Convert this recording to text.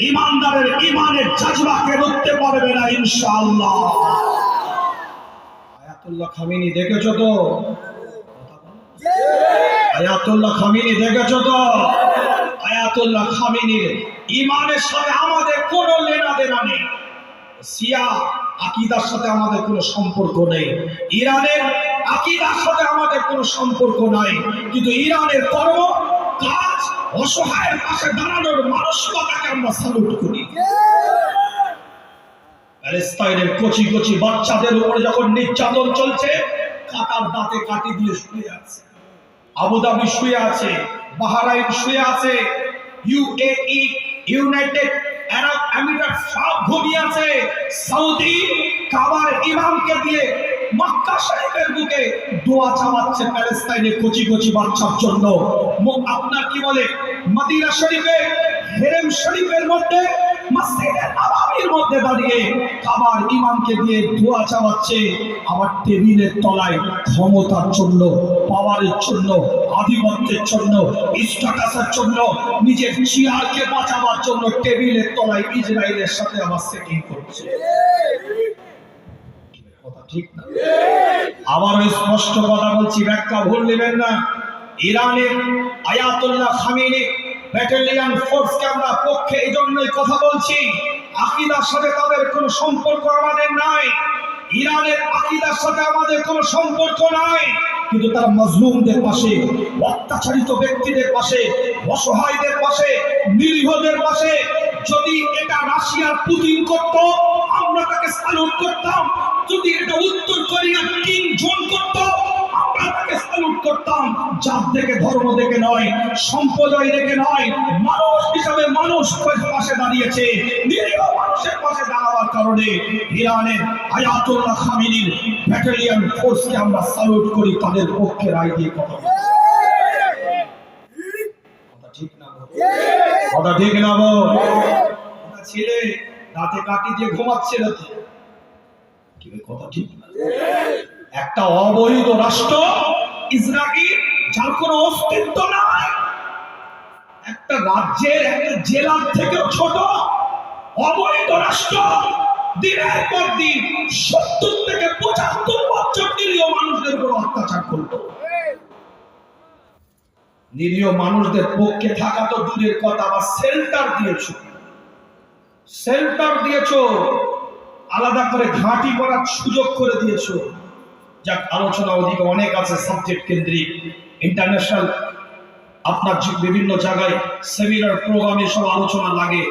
ইমানদারের ইমানের জাজবাকে রুখতে পারবে না ইনশাআল্লাহ। আয়াতুল্লাহ খামেনি দেখেছো তো? আয়াতুল্লাহ খামেনি দেখেছো তো? আয়াতুল্লাহ খামেনির ইমানের সাথে আমাদের কোনো লেনাদেনা নেই। শিয়া আকীদার সাথে আমাদের কোনো সম্পর্ক নেই, ইরানের আকীদার সাথে আমাদের কোনো সম্পর্ক নাই, কিন্তু ইরানের কর্ম কাজ, অসহায়ের পাশে দাঁড়ানোর মানসিকতাকে আমরা স্যালুট করি। প্যালেস্তাইনের কচি কচি বাচ্চাদের উপরে যখন নির্যাতন চলছে, কাটার দাঁতে কাটি দিয়ে শুয়ে আছে, আবুধাবি শুয়ে আছে, বাহরাইন শুয়ে আছে, ইউএই, ইউনাইটেড আরব আমিরাত সব ঘুমিয়ে আছে। সৌদি কাবার ইমামকে দিয়ে মক্কা শরীফের বুকে দোয়া চালাচ্ছে প্যালেস্তাইনের কচি কচি বাচ্চার জন্য। আপনার কি বলে মদিনা শরীফে হেরেম শরীফের মধ্যে মসজিদে নববীর মধ্যে দাঁড়িয়ে কাবার ইমামকে দিয়ে দোয়া চালাচ্ছে। আবার টেবিলের তলায় ক্ষমতার জন্য, পাওয়ারের জন্য, আধিপত্যের জন্য, স্ট্যাটাসের জন্য, নিজের চেয়ারকে বাঁচাবার জন্য টেবিলের তলায় ইসরায়েলের সাথে আবার সেটিং করছে। কথা ঠিক না? আবার স্পষ্ট কথা বলছি, ব্যাখ্যা ভুল নেবেন না। ইরানের আয়াতুল্লাহ খামেনি ব্যাটালিয়ন ফোর্সকে আমরা পক্ষে এই জন্যই কথা বলছি, আকীদার সাথে তাদের কোনো সম্পর্ক আমাদের নাই, ইরানের আকীদার সাথে আমাদের কোনো সম্পর্ক নাই, কিন্তু তারা মাজলুমদের পাশে, অত্যাচারিত ব্যক্তিদের পাশে, অসহায়দের পাশে, নিরীহদের পাশে। যদি এটা রাশিয়ার পুতিন করত, আমরা তাকে স্যালুট করতাম। যদি এটা উত্তর কোরিয়ার কিম জং করত, আমরা তাকে স্যালুট করতাম। জাত দেখে, ধর্ম দেখে নয়, সম্প্রদায় দেখে নয়, মানুষ হিসাবে মানুষ পাশে দাঁড়িয়েছে। নিরীহ মানুষের পাশে দাঁড়াবার কারণে ইরানের আয়াতুল্লাহ খামেনির ব্যাটালিয়ন ফোর্সকে আমরা স্যালুট করি, তাদের পক্ষে রায় দিয়ে কথা বলি। কথা ঠিক না? কথা ঠিক না? ছেলে রাতে কাটি দিয়ে ঘুমাচ্ছিল তো, কথা ঠিক না? একটা অবৈধ রাষ্ট্র ইসরায়েল, যার কোনো অস্তিত্ব নাই, একটা রাজ্যের, একটা জেলার থেকেও ছোট অবৈধ রাষ্ট্র, দিনের পর দিন 70 থেকে 75 বছর নিরীহ মানুষদের উপর অত্যাচার করত। নিরীহ মানুষদের পক্ষে থাকা তো দূরের কথা, আবার শেল্টার দিয়েছো, শেল্টার দিয়েছো, আলাদা করে ঘাঁটি করার সুযোগ করে দিয়েছো। যাক, আলোচনা ওদিকে অনেক আছে, সাবজেক্ট কেন্দ্রিক, ইন্টারন্যাশনাল আপনার বিভিন্ন জায়গায় সেমিনার প্রোগ্রামে সব আলোচনা লাগে।